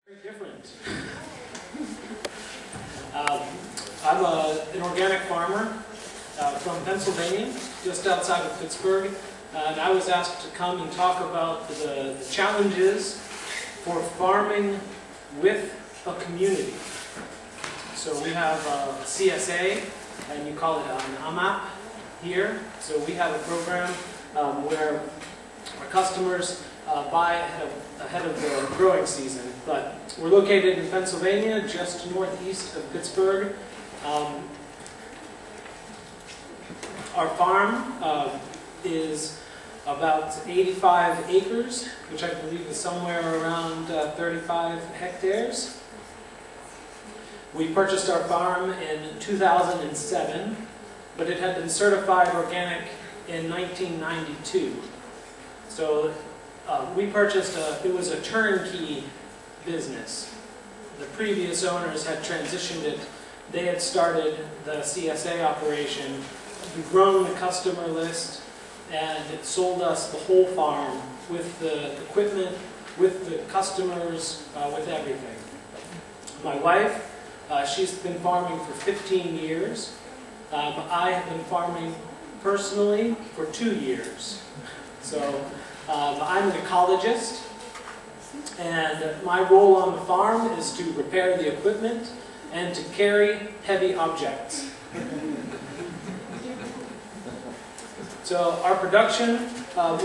Very different. I'm an organic farmer from Pennsylvania, just outside of Pittsburgh, and I was asked to come and talk about the challenges for farming with a community. So we have a CSA, and you call it an AMAP here. So we have a program where our customers buy ahead of the growing season. But we're located in Pennsylvania, just northeast of Pittsburgh. Our farm is about 85 acres, which I believe is somewhere around 35 hectares. We purchased our farm in 2007, but it had been certified organic in 1992. So we purchased it was a turnkey business. The previous owners had transitioned it. They had started the CSA operation, grown the customer list, and it sold us the whole farm with the equipment, with the customers, with everything. My wife, she's been farming for 15 years. I have been farming personally for 2 years. So I'm an ecologist, and my role on the farm is to repair the equipment and to carry heavy objects. So our production,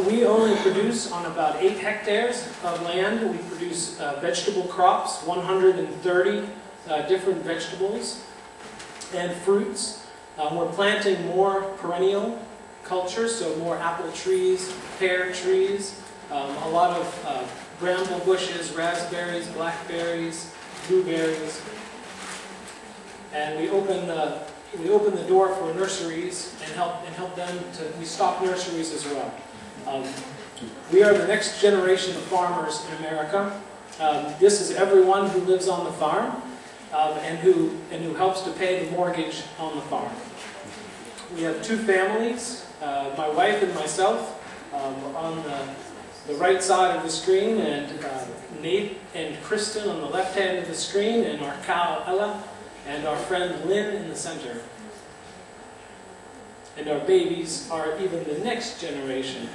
we only produce on about 8 hectares of land. We produce vegetable crops, 130 different vegetables and fruits. We're planting more perennial cultures, so more apple trees, pear trees, a lot of bramble bushes, raspberries, blackberries, blueberries. And we open the door for nurseries and help them to. We stock nurseries as well. We are the next generation of farmers in America. This is everyone who lives on the farm and who helps to pay the mortgage on the farm. We have 2 families, my wife and myself, on the right side of the screen, and Nate and Kristen on the left hand of the screen, and our cow Ella, and our friend Lynn in the center. And our babies are even the next generation.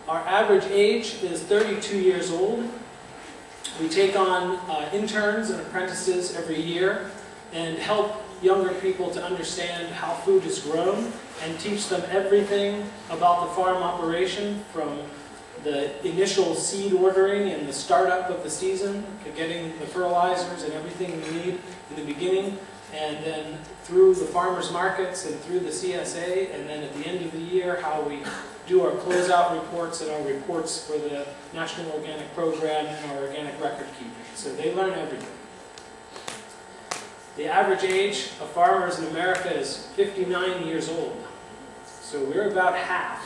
Our average age is 32 years old. We take on interns and apprentices every year and help younger people to understand how food is grown and teach them everything about the farm operation, from the initial seed ordering and the startup of the season, to getting the fertilizers and everything we need in the beginning, and then through the farmers markets and through the CSA, and then at the end of the year how we do our closeout reports and our reports for the National Organic Program and our organic record keeping. So they learn everything. The average age of farmers in America is 59 years old. So we're about half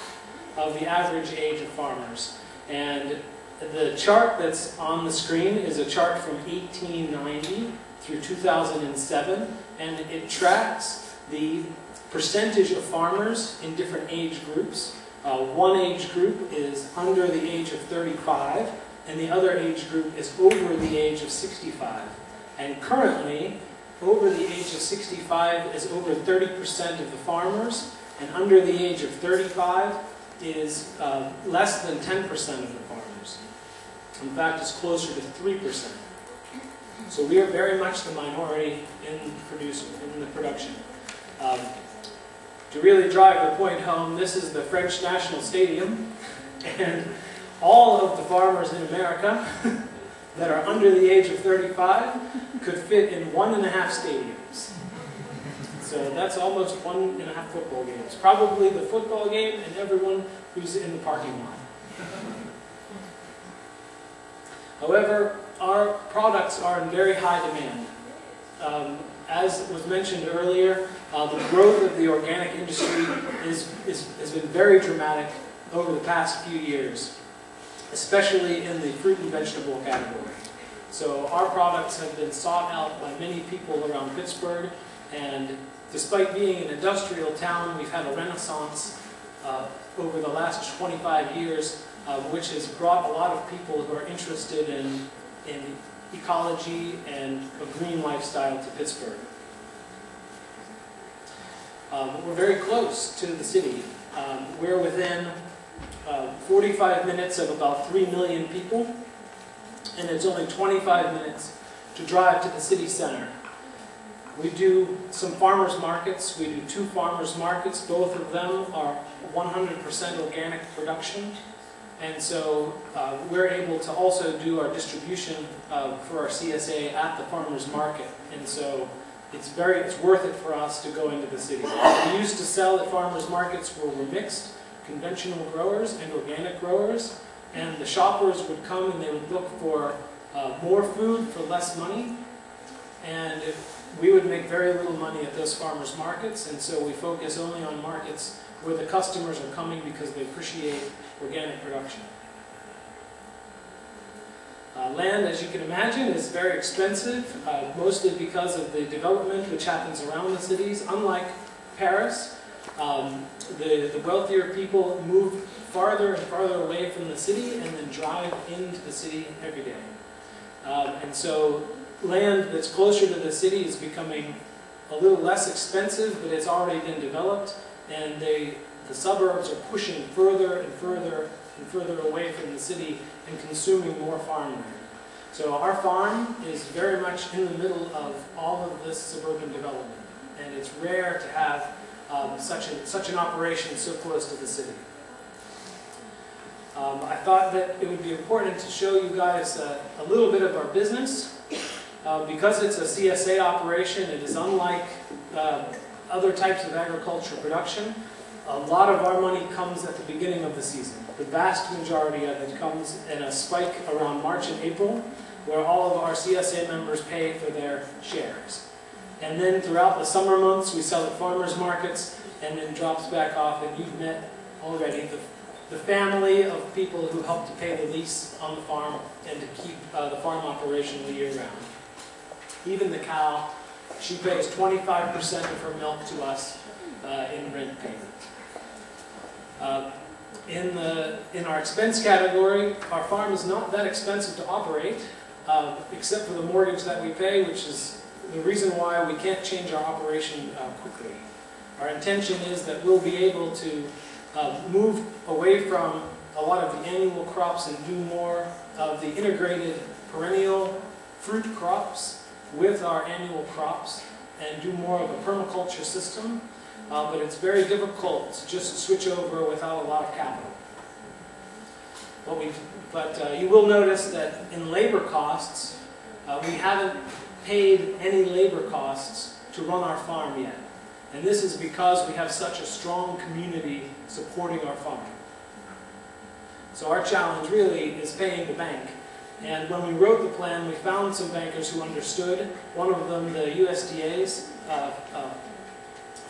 of the average age of farmers. And the chart that's on the screen is a chart from 1890 through 2007, and it tracks the percentage of farmers in different age groups. One age group is under the age of 35, and the other age group is over the age of 65. And currently, over the age of 65 is over 30% of the farmers, and under the age of 35 is less than 10% of the farmers. In fact, it's closer to 3%. So we are very much the minority in the production. To really drive the point home, this is the French National Stadium, and all of the farmers in America that are under the age of 35 could fit in 1.5 stadiums. So that's almost 1.5 football games. Probably the football game and everyone who's in the parking lot. However, our products are in very high demand. As was mentioned earlier, the growth of the organic industry has been very dramatic over the past few years, especially in the fruit and vegetable category. So our products have been sought out by many people around Pittsburgh, and despite being an industrial town, we've had a renaissance over the last 25 years, which has brought a lot of people who are interested in ecology and a green lifestyle to Pittsburgh. We're very close to the city. We're within 45 minutes of about 3 million people, and it's only 25 minutes to drive to the city center. We do some farmers markets. We do 2 farmers markets. Both of them are 100% organic production. And so we're able to also do our distribution for our CSA at the farmers market. And so it's worth it for us to go into the city. We used to sell at farmers markets where we're mixed, conventional growers and organic growers. And the shoppers would come and they would look for more food for less money. And we would make very little money at those farmers markets. And so we focus only on markets where the customers are coming because they appreciate organic production. Land, as you can imagine, is very expensive, mostly because of the development which happens around the cities. Unlike Paris, the wealthier people move farther and farther away from the city and then drive into the city every day. And so land that's closer to the city is becoming a little less expensive, but it's already been developed, and the suburbs are pushing further and further and further away from the city and consuming more farmland. So our farm is very much in the middle of all of this suburban development, and it's rare to have such an operation so close to the city. I thought that it would be important to show you guys a little bit of our business. Because it's a CSA operation, it is unlike other types of agricultural production. A lot of our money comes at the beginning of the season. The vast majority of it comes in a spike around March and April, where all of our CSA members pay for their shares. And then throughout the summer months, we sell at farmers markets, and then drops back off, and you've met already the family of people who help to pay the lease on the farm and to keep the farm operation the year round. Even the cow, she pays 25% of her milk to us in rent payment. In our expense category, our farm is not that expensive to operate, except for the mortgage that we pay, which is the reason why we can't change our operation quickly. Our intention is that we'll be able to move away from a lot of the annual crops and do more of the integrated perennial fruit crops with our annual crops and do more of a permaculture system, but it's very difficult to just switch over without a lot of capital. But you will notice that in labor costs, we haven't paid any labor costs to run our farm yet. And this is because we have such a strong community supporting our farm. So our challenge really is paying the bank. And when we wrote the plan, we found some bankers who understood. One of them, the USDA's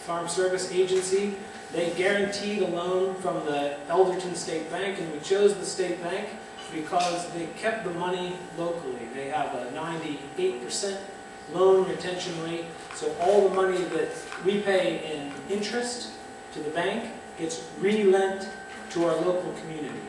Farm Service Agency, they guaranteed a loan from the Elderton State Bank, and we chose the state bank because they kept the money locally. They have a 98% loan retention rate, so all the money that we pay in interest to the bank gets re-lent to our local community.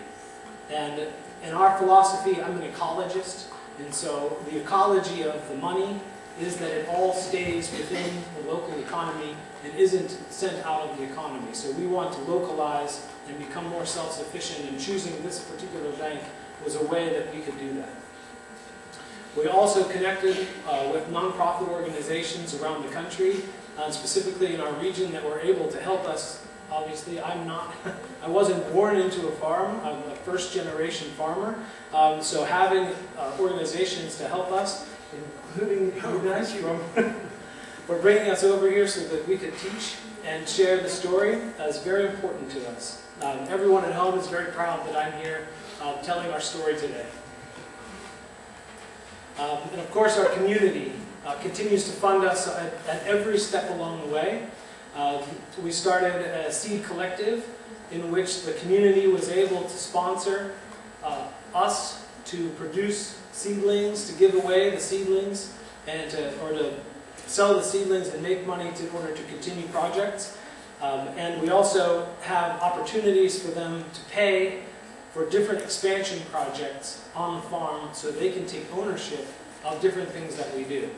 And in our philosophy, I'm an ecologist, and so the ecology of the money is that it all stays within the local economy and isn't sent out of the economy. So we want to localize and become more self-sufficient, and choosing this particular bank was a way that we could do that. We also connected with nonprofit organizations around the country, specifically in our region, that were able to help us. Obviously, I wasn't born into a farm. I'm a first-generation farmer. So having organizations to help us, including you guys for bringing us over here so that we could teach and share the story, is very important to us. Everyone at home is very proud that I'm here telling our story today. And of course, our community continues to fund us at every step along the way. We started a seed collective in which the community was able to sponsor us to produce seedlings, to give away the seedlings, and to sell the seedlings and make money in order to continue projects. And we also have opportunities for them to pay for different expansion projects on the farm so they can take ownership of different things that we do.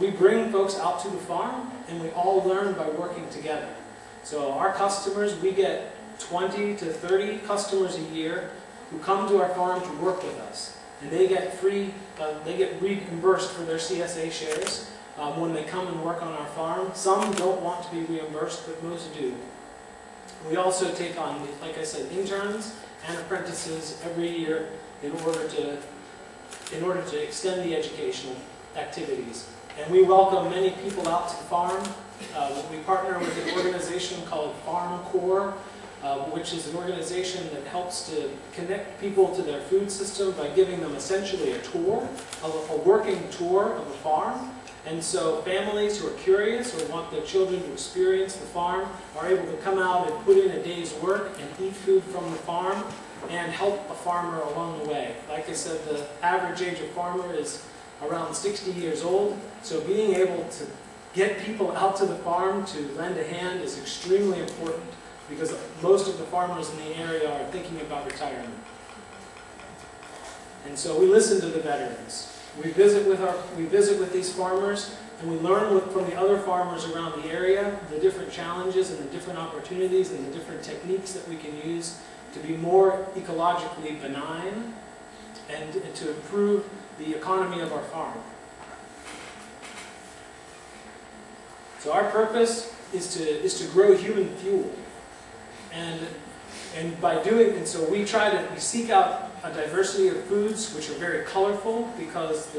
We bring folks out to the farm and we all learn by working together. So our customers, we get 20 to 30 customers a year who come to our farm to work with us. And they get reimbursed for their CSA shares when they come and work on our farm. Some don't want to be reimbursed, but most do. We also take on, like I said, interns and apprentices every year in order to extend the educational activities. And we welcome many people out to the farm. We partner with an organization called Farm Corps, which is an organization that helps to connect people to their food system by giving them essentially a tour, a working tour of a farm. And so families who are curious or want their children to experience the farm are able to come out and put in a day's work and eat food from the farm and help a farmer along the way. Like I said, the average age of farmer is around 60 years old, so being able to get people out to the farm to lend a hand is extremely important because most of the farmers in the area are thinking about retirement. And so we listen to the veterans. We visit with these farmers, and we learn from the other farmers around the area the different challenges and the different opportunities and the different techniques that we can use to be more ecologically benign and to improve the economy of our farm. So our purpose is to grow human fuel, and by doing, and so we seek out a diversity of foods which are very colorful because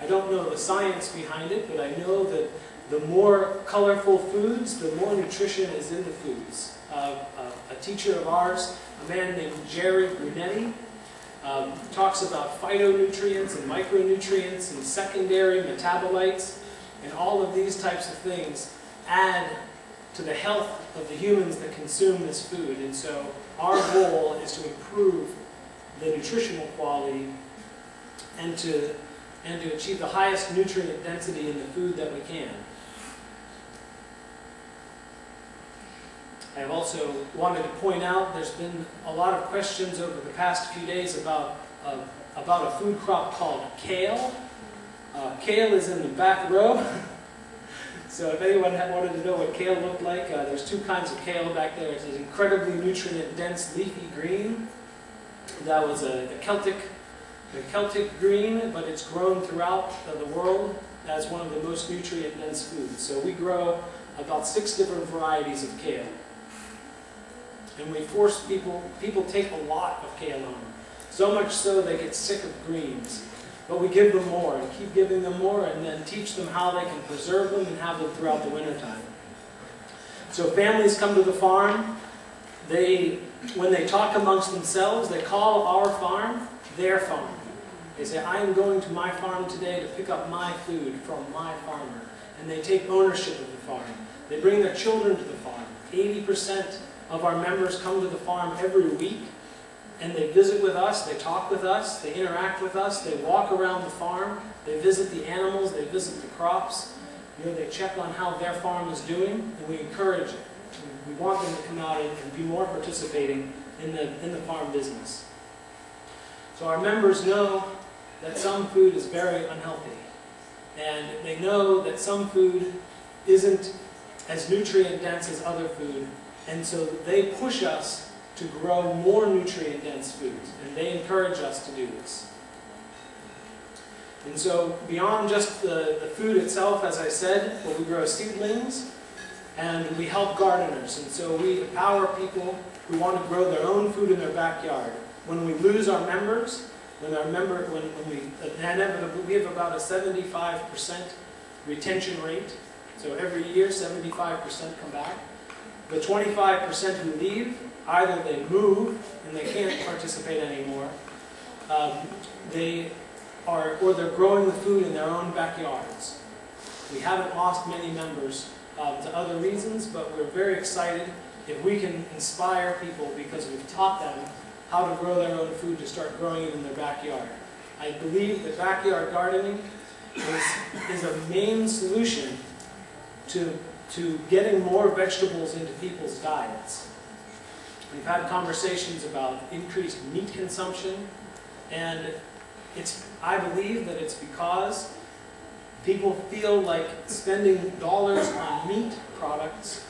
I don't know the science behind it, but I know that the more colorful foods, the more nutrition is in the foods. A teacher of ours, a man named Jerry Brunetti, talks about phytonutrients and micronutrients and secondary metabolites, and all of these types of things add to the health of the humans that consume this food. And so our goal is to improve the nutritional quality and to achieve the highest nutrient density in the food that we can. I also wanted to point out there's been a lot of questions over the past few days about a food crop called kale. Kale is in the back row. So if anyone wanted to know what kale looked like, there's two kinds of kale back there. It's an incredibly nutrient-dense leafy green. That was the Celtic green, but it's grown throughout the world as one of the most nutrient-dense foods. So we grow about 6 different varieties of kale. And we force people take a lot of kale on. So much so they get sick of greens. But we give them more and keep giving them more and then teach them how they can preserve them and have them throughout the wintertime. So families come to the farm. When they talk amongst themselves, they call our farm their farm. They say, I am going to my farm today to pick up my food from my farmer. And they take ownership of the farm. They bring their children to the farm. 80% of our members come to the farm every week. And they visit with us, they talk with us, they interact with us, they walk around the farm, they visit the animals, they visit the crops. They check on how their farm is doing, and we encourage it. We want them to come out and be more participating in the farm business. So our members know that some food is very unhealthy. And they know that some food isn't as nutrient dense as other food. And so they push us to grow more nutrient-dense foods, and they encourage us to do this. And so beyond just the food itself, as I said, we grow seedlings, and we help gardeners. And so we empower people who want to grow their own food in their backyard. When we lose our members, we have about a 75% retention rate. So every year, 75% come back. The 25% who leave, either they move and they can't participate anymore, or they're growing the food in their own backyards. We haven't lost many members to other reasons, but we're very excited if we can inspire people because we've taught them how to grow their own food to start growing it in their backyard. I believe that backyard gardening is a main solution to to getting more vegetables into people's diets. We've had conversations about increased meat consumption, and I believe that it's because people feel like spending dollars on meat products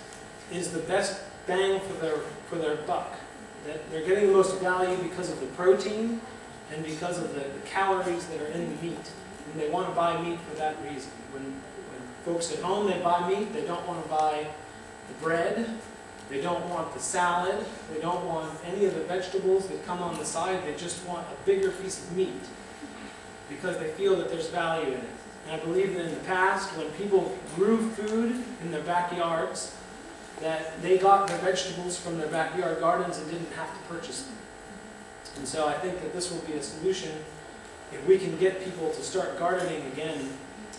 is the best bang for their buck. That they're getting the most value because of the protein and because of the calories that are in the meat. And they want to buy meat for that reason. When folks at home, they buy meat, they don't want to buy the bread, they don't want the salad, they don't want any of the vegetables that come on the side, they just want a bigger piece of meat because they feel that there's value in it. And I believe that in the past, when people grew food in their backyards, that they got their vegetables from their backyard gardens and didn't have to purchase them. And so I think that this will be a solution. If we can get people to start gardening again,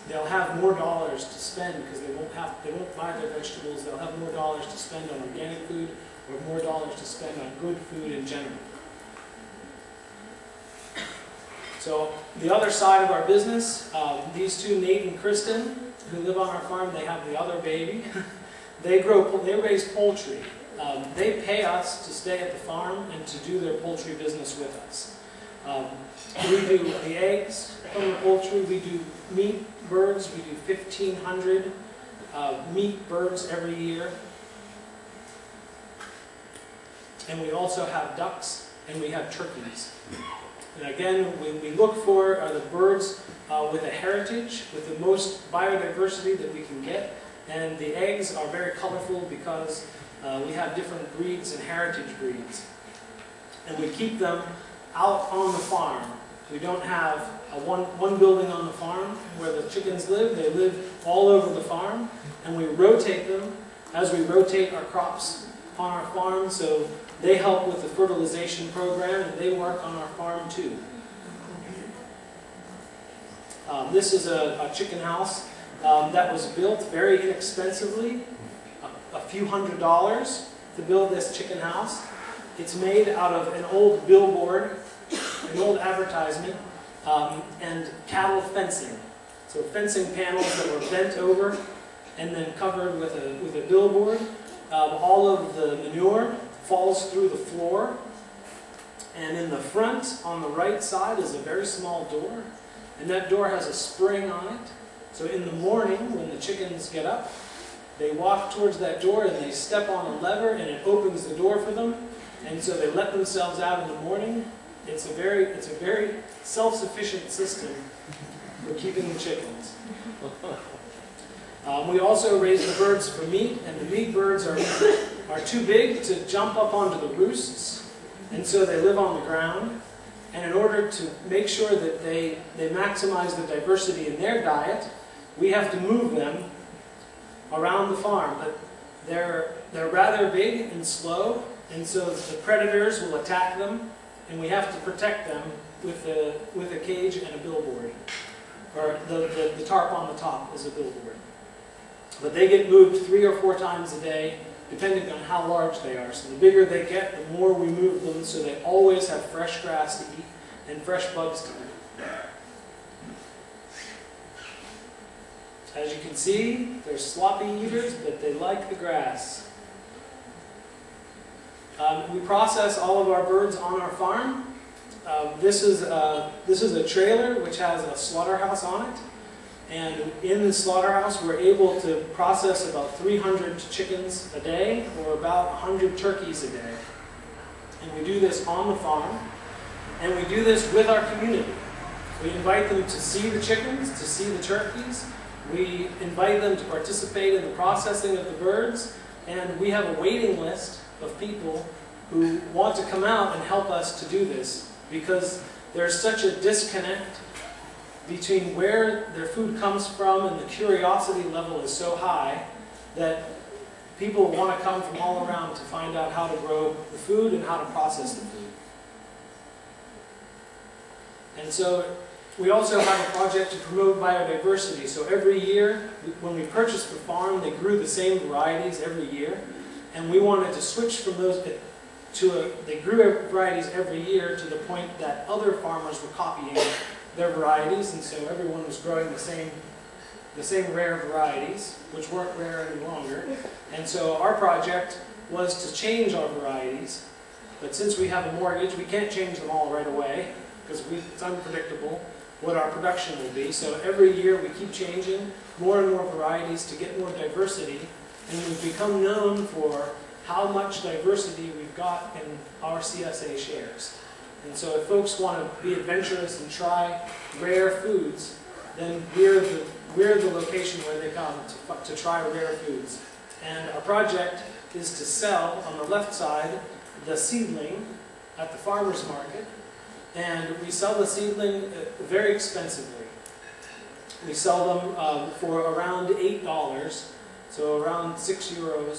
they'll have more dollars to spend because they won't buy their vegetables. They'll have more dollars to spend on organic food or more dollars to spend on good food in general. So the other side of our business, these two, Nate and Kristen, who live on our farm, they have the other baby. They raise poultry. They pay us to stay at the farm and to do their poultry business with us. We do the eggs from the poultry. We do meat birds. We do 1,500 meat birds every year. And we also have ducks and we have turkeys. And again, we look for the birds with a heritage, with the most biodiversity that we can get. And the eggs are very colorful because we have different breeds and heritage breeds. And we keep them out on the farm. We don't have one building on the farm where the chickens live. They live all over the farm. And we rotate them as we rotate our crops on our farm. So they help with the fertilization program and they work on our farm too. This is a chicken house that was built very inexpensively, a few $100s to build this chicken house. It's made out of an old billboard, an old advertisement, and cattle fencing. So fencing panels that were bent over and then covered with a billboard. All of the manure falls through the floor. And in the front, on the right side, is a very small door. And that door has a spring on it. So in the morning, when the chickens get up, they walk towards that door and they step on a lever and it opens the door for them. And so they let themselves out in the morning. It's a very self-sufficient system for keeping the chickens. We also raise the birds for meat, and the meat birds are too big to jump up onto the roosts, and so they live on the ground. And in order to make sure that they maximize the diversity in their diet, we have to move them around the farm. But they're rather big and slow, and so the predators will attack them, and we have to protect them with a cage and a billboard. Or the tarp on the top is a billboard. But they get moved 3 or 4 times a day, depending on how large they are. So the bigger they get, the more we move them, so they always have fresh grass to eat and fresh bugs to eat. As you can see, they're sloppy eaters, but they like the grass. We process all of our birds on our farm. This is a trailer which has a slaughterhouse on it. And in the slaughterhouse, we're able to process about 300 chickens a day, or about 100 turkeys a day. And we do this on the farm, and we do this with our community. We invite them to see the chickens, to see the turkeys. We invite them to participate in the processing of the birds, and we have a waiting list of people who want to come out and help us to do this, because there's such a disconnect between where their food comes from, and the curiosity level is so high that people want to come from all around to find out how to grow the food and how to process the food. And so we also have a project to promote biodiversity. So every year, when we purchased the farm, they grew the same varieties every year, and we wanted to switch from those they grew varieties every year to the point that other farmers were copying their varieties, and so everyone was growing the the same rare varieties, which weren't rare any longer. And so our project was to change our varieties. But since we have a mortgage, we can't change them all right away, because it's unpredictable what our production will be. So every year we keep changing more and more varieties to get more diversity, and we've become known for how much diversity we've got in our CSA shares. And so if folks want to be adventurous and try rare foods, then we're the location where they come to try rare foods. And our project is to sell, on the left side, the seedling at the farmer's market. And we sell the seedling very expensively. We sell them for around $8, so around €6, or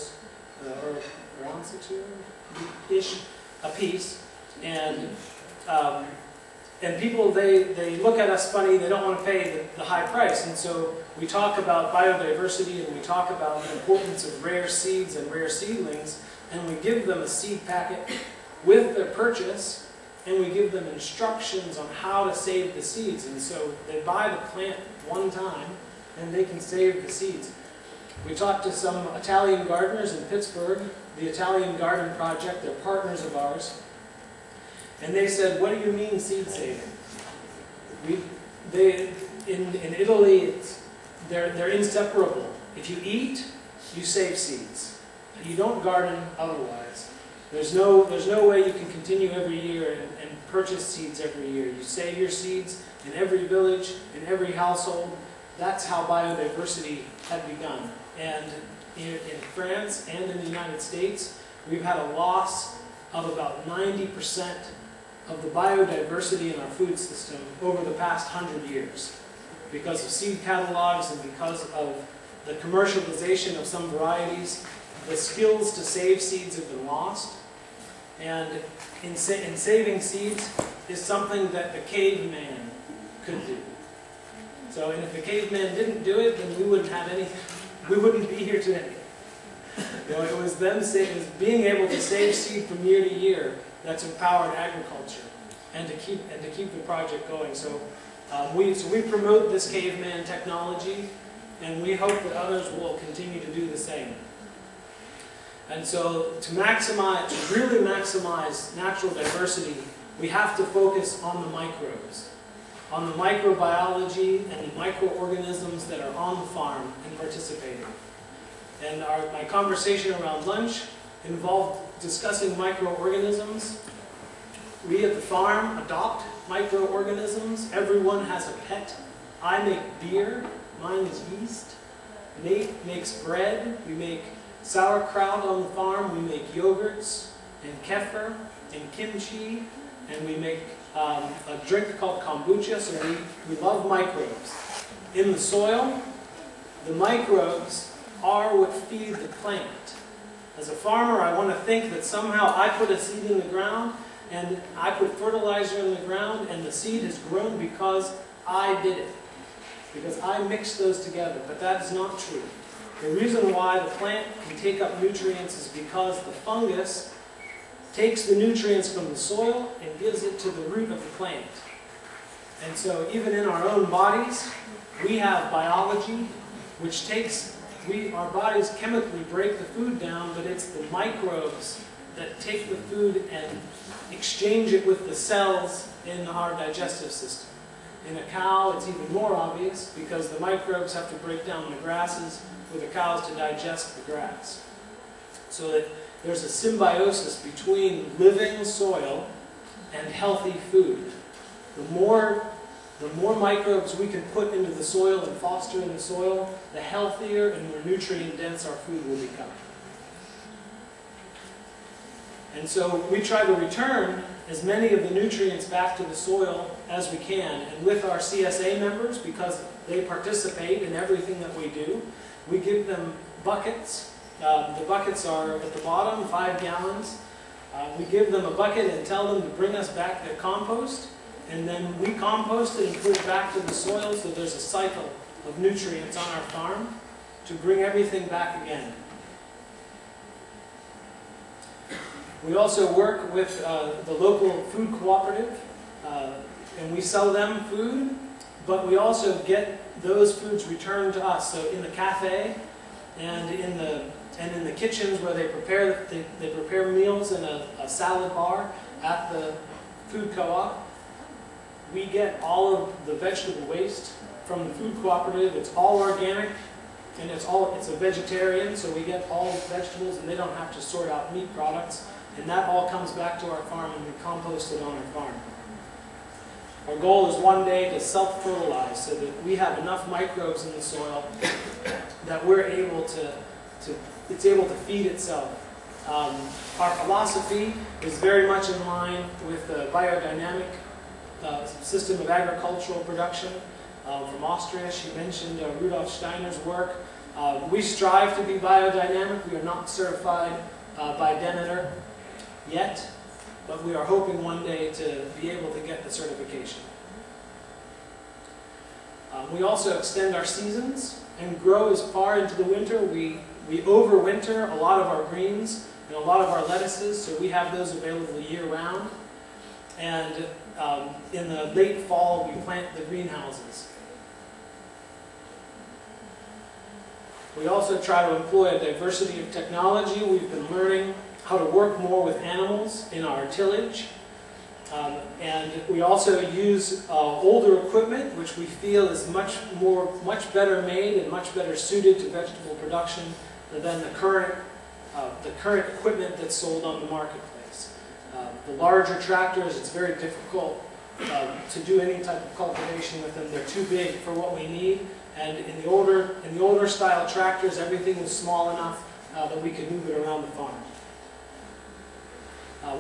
around €6-ish a piece. And people, they look at us funny, they don't want to pay the high price. And so we talk about biodiversity, and we talk about the importance of rare seeds and rare seedlings, and we give them a seed packet with their purchase, and we give them instructions on how to save the seeds. And so they buy the plant one time, and they can save the seeds. We talked to some Italian gardeners in Pittsburgh, the Italian Garden Project, they're partners of ours. And they said, "What do you mean seed saving?" In Italy, they're inseparable. If you eat, you save seeds. You don't garden otherwise. There's no way you can continue every year and purchase seeds every year. You save your seeds in every village, in every household. That's how biodiversity had begun. And in France and in the United States, we've had a loss of about 90% of the biodiversity in our food system over the past 100 years because of seed catalogs and because of the commercialization of some varieties. The skills to save seeds have been lost, and in saving seeds is something that the caveman could do. So, and if the caveman didn't do it, then we wouldn't have anything. We wouldn't be here today. You know, it was being able to save seed from year to year that's empowered agriculture, and to keep the project going. So, we promote this caveman technology, and we hope that others will continue to do the same. And so, to really maximize natural diversity, we have to focus on the microbes, on the microbiology and the microorganisms that are on the farm and participating. And my conversation around lunch involved discussing microorganisms. We at the farm adopt microorganisms. Everyone has a pet. I make beer. Mine is yeast. Nate makes bread. We make sauerkraut on the farm. We make yogurts and kefir and kimchi. And we make a drink called kombucha. So we love microbes. In the soil, the microbes are what feed the plant. As a farmer, I want to think that somehow I put a seed in the ground, and I put fertilizer in the ground, and the seed has grown because I did it. Because I mixed those together. But that is not true. The reason why the plant can take up nutrients is because the fungus takes the nutrients from the soil and gives it to the root of the plant. And so even in our own bodies, we have biology, which takes our bodies chemically break the food down, but it's the microbes that take the food and exchange it with the cells in our digestive system. In a cow, it's even more obvious because the microbes have to break down the grasses for the cows to digest the grass. So that there's a symbiosis between living soil and healthy food. The more microbes we can put into the soil and foster in the soil, the healthier and more nutrient-dense our food will become. And so we try to return as many of the nutrients back to the soil as we can. And with our CSA members, because they participate in everything that we do, we give them buckets. The buckets are at the bottom, 5 gallons. We give them a bucket and tell them to bring us back their compost. And then we compost it and put it back to the soil, so there's a cycle of nutrients on our farm to bring everything back again. We also work with the local food cooperative, and we sell them food, but we also get those foods returned to us. So in the cafe and in the kitchens where they prepare meals in a salad bar at the food co-op, we get all of the vegetable waste from the food cooperative. It's all organic, and it's a vegetarian, so we get all vegetables, and they don't have to sort out meat products. And that all comes back to our farm, and we compost it on our farm. Our goal is one day to self-fertilize, so that we have enough microbes in the soil that we're able it's able to feed itself. Our philosophy is very much in line with the biodynamic system of agricultural production from Austria. She mentioned Rudolf Steiner's work. We strive to be biodynamic. We are not certified by Demeter yet, but we are hoping one day to be able to get the certification. We also extend our seasons and grow as far into the winter. We overwinter a lot of our greens and a lot of our lettuces, so we have those available year-round. And in the late fall, we plant the greenhouses. We also try to employ a diversity of technology. We've been learning how to work more with animals in our tillage. And we also use older equipment, which we feel is much better made and much better suited to vegetable production than the current equipment that's sold on the marketplace. The larger tractors, it's very difficult to do any type of cultivation with them. They're too big for what we need. And in the older style tractors, everything was small enough that we could move it around the farm.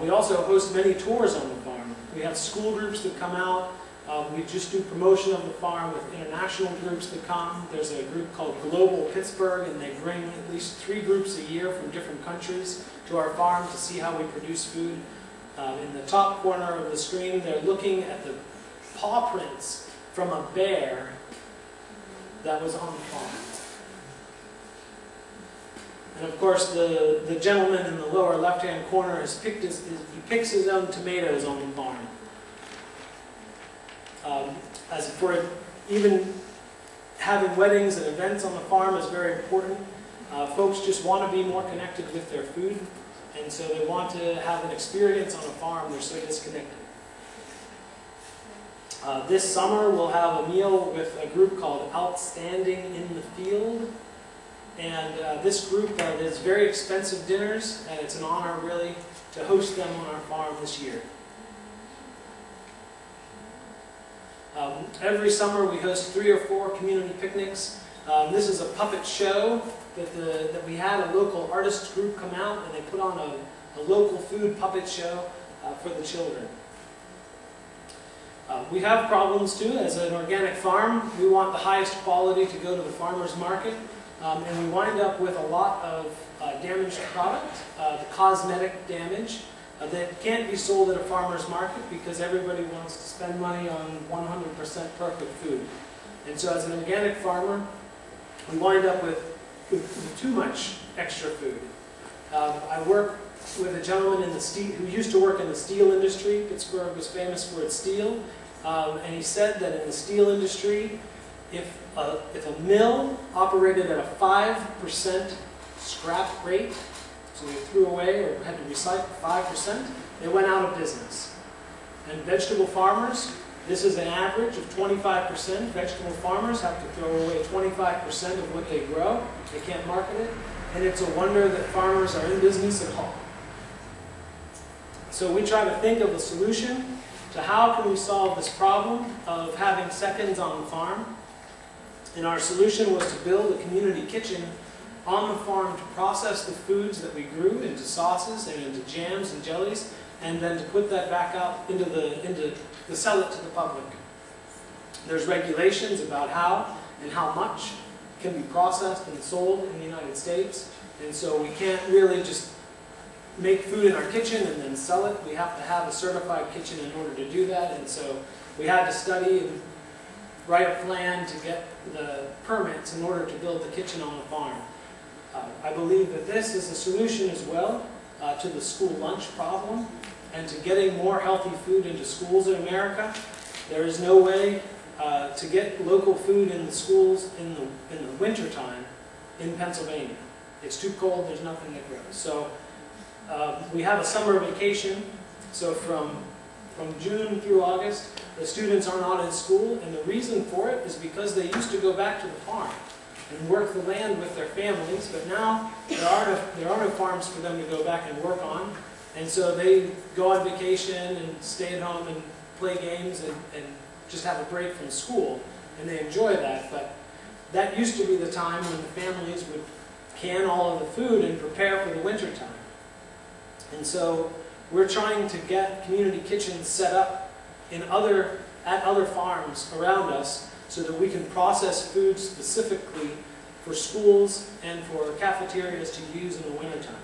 We also host many tours on the farm. We have school groups that come out. We just do promotion of the farm with international groups that come. There's a group called Global Pittsburgh, and they bring at least 3 groups a year from different countries to our farm to see how we produce food. In the top corner of the screen, they're looking at the paw prints from a bear that was on the farm. And of course, the gentleman in the lower left-hand corner he picks his own tomatoes on the farm. As for even having weddings and events on the farm is very important. Folks just want to be more connected with their food, and so they want to have an experience on a farm. They're so disconnected. This summer we'll have a meal with a group called Outstanding in the Field. And this group does very expensive dinners, and it's an honor really to host them on our farm this year. Every summer we host 3 or 4 community picnics. This is a puppet show that we had a local artists group come out, and they put on a local food puppet show for the children. We have problems too. As an organic farm, we want the highest quality to go to the farmer's market. And we wind up with a lot of damaged product, the cosmetic damage, that can't be sold at a farmer's market because everybody wants to spend money on 100% perfect food. And so as an organic farmer, we wind up with too much extra food. I work with a gentleman who used to work in the steel industry. Pittsburgh was famous for its steel. And he said that in the steel industry, if a mill operated at a 5% scrap rate, so they threw away or had to recycle 5%, they went out of business. And vegetable farmers, this is an average of 25%. Vegetable farmers have to throw away 25% of what they grow. They can't market it. And it's a wonder that farmers are in business at all. So we try to think of a solution to how can we solve this problem of having seconds on the farm. And our solution was to build a community kitchen on the farm to process the foods that we grew into sauces and into jams and jellies, and then to put that back out to sell it to the public. There's regulations about how and how much can be processed and sold in the United States, and so we can't really just make food in our kitchen and then sell it. We have to have a certified kitchen in order to do that, and so we had to study and write a plan to get the permits in order to build the kitchen on the farm. I believe that this is a solution as well to the school lunch problem and to getting more healthy food into schools in America. There is no way to get local food in the schools in the wintertime in Pennsylvania. It's too cold, there's nothing that grows. So we have a summer vacation, so from June through August, the students are not in school, and the reason for it is because they used to go back to the farm and work the land with their families, but now there are no farms for them to go back and work on, and so they go on vacation and stay at home and play games and just have a break from school, and they enjoy that. But that used to be the time when the families would can all of the food and prepare for the winter time. And so we're trying to get community kitchens set up at other farms around us so that we can process food specifically for schools and for cafeterias to use in the wintertime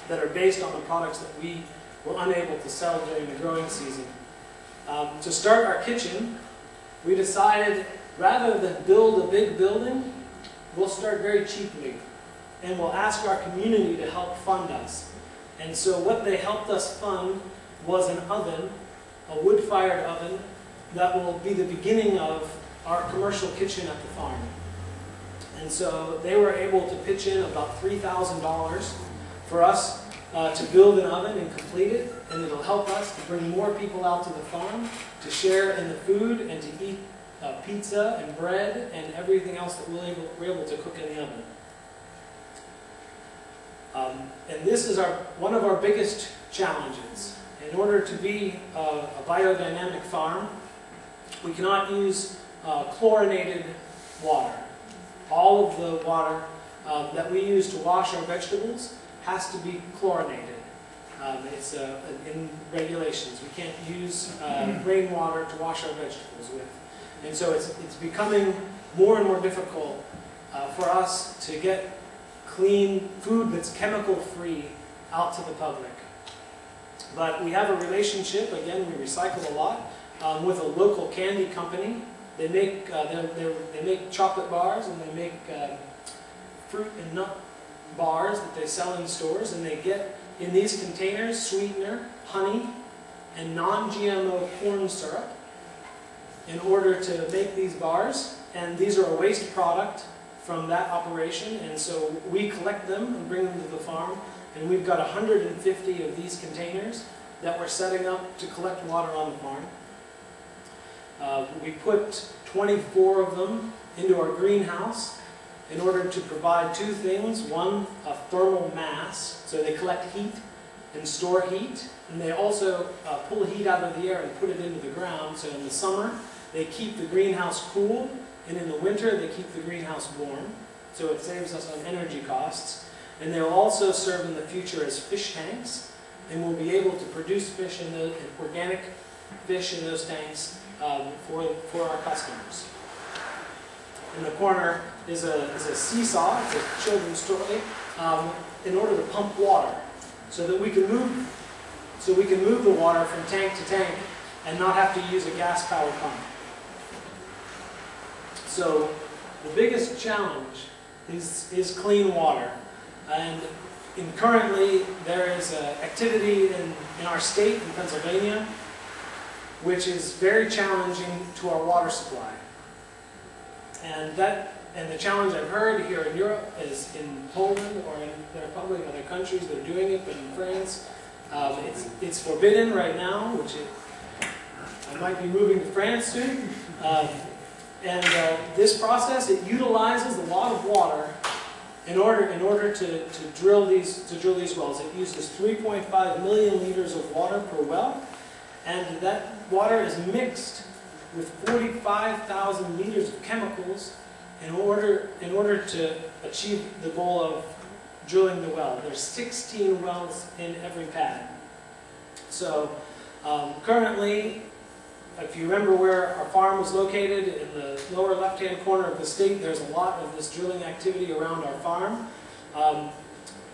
that are based on the products that we were unable to sell during the growing season. To start our kitchen, we decided rather than build a big building, we'll start very cheaply, and we'll ask our community to help fund us. And so what they helped us fund was an oven, a wood-fired oven, that will be the beginning of our commercial kitchen at the farm. And so they were able to pitch in about $3,000 for us to build an oven and complete it, and it'll help us to bring more people out to the farm, to share in the food, and to eat pizza and bread and everything else that we're able to cook in the oven. And this is one of our biggest challenges. In order to be a biodynamic farm, we cannot use chlorinated water. All of the water that we use to wash our vegetables has to be chlorinated. It's in regulations. We can't use rainwater to wash our vegetables with. And so it's becoming more and more difficult for us to get clean food that's chemical-free out to the public. But we have a relationship, again, we recycle a lot, with a local candy company. They make, they make chocolate bars, and they make fruit and nut bars that they sell in stores, and they get in these containers sweetener, honey, and non-GMO corn syrup in order to make these bars. And these are a waste product from that operation, and so we collect them and bring them to the farm, and we've got 150 of these containers that we're setting up to collect water on the farm. We put 24 of them into our greenhouse in order to provide two things. One, a thermal mass, so they collect heat and store heat, and they also pull heat out of the air and put it into the ground, so in the summer they keep the greenhouse cool, and in the winter they keep the greenhouse warm, so it saves us on energy costs. And they'll also serve in the future as fish tanks, and we'll be able to produce fish in the organic fish in those tanks for our customers. In the corner is a seesaw, it's a children's toy, in order to pump water, so that we can move the water from tank to tank and not have to use a gas-powered pump. So the biggest challenge is clean water. And currently there is an activity in our state, in Pennsylvania, which is very challenging to our water supply. And the challenge I've heard here in Europe is in Poland, or there are probably other countries that are doing it, but in France, it's forbidden right now, which I might be moving to France soon. This process, it utilizes a lot of water in order to drill these wells. It uses 3.5 million liters of water per well, and that water is mixed with 45,000 liters of chemicals in order to achieve the goal of drilling the well. There's 16 wells in every pad. So currently, if you remember where our farm was located, in the lower left-hand corner of the state, there's a lot of this drilling activity around our farm.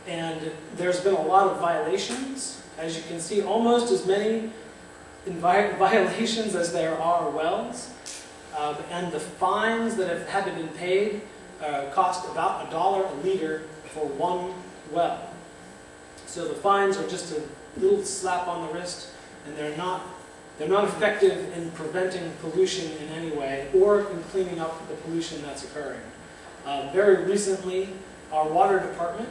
And there's been a lot of violations. As you can see, almost as many violations as there are wells. And the fines that have had to be paid cost about $1 a liter for one well. So the fines are just a little slap on the wrist, and they're not They're not effective in preventing pollution in any way or in cleaning up the pollution that's occurring. Very recently, our water department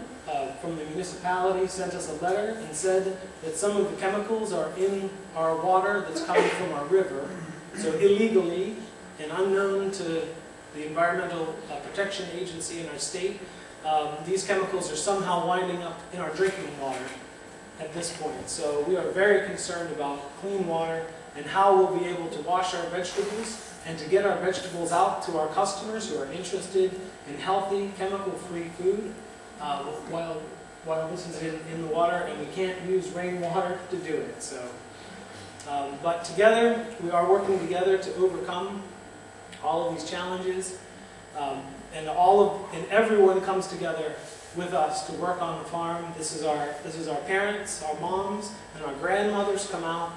from the municipality sent us a letter and said that some of the chemicals are in our water that's coming from our river. So illegally and unknown to the Environmental Protection Agency in our state, these chemicals are somehow winding up in our drinking water at this point. So we are very concerned about clean water and how we'll be able to wash our vegetables and to get our vegetables out to our customers who are interested in healthy, chemical-free food while this is in the water, and we can't use rainwater to do it. So, but together, we are working together to overcome all of these challenges, and everyone comes together with us to work on the farm. This is our parents, our moms, and our grandmothers come out.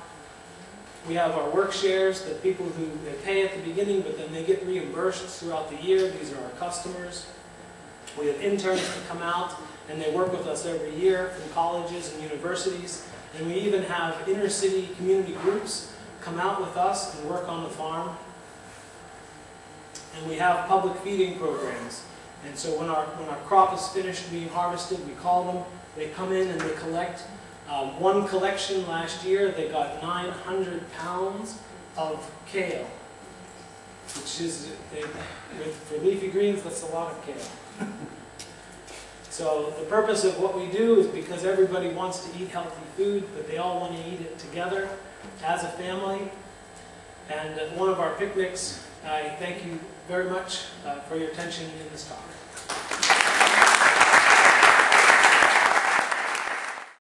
We have our work shares, the people who they pay at the beginning, but then they get reimbursed throughout the year. These are our customers. We have interns that come out, and they work with us every year from colleges and universities. And we even have inner-city community groups come out with us and work on the farm. And we have public feeding programs. And so when our crop is finished being harvested, we call them. They come in and they collect. One collection last year, they got 900 pounds of kale, which is, for leafy greens, that's a lot of kale. So the purpose of what we do is because everybody wants to eat healthy food, but they all want to eat it together as a family. And at one of our picnics, I thank you very much for your attention in this talk.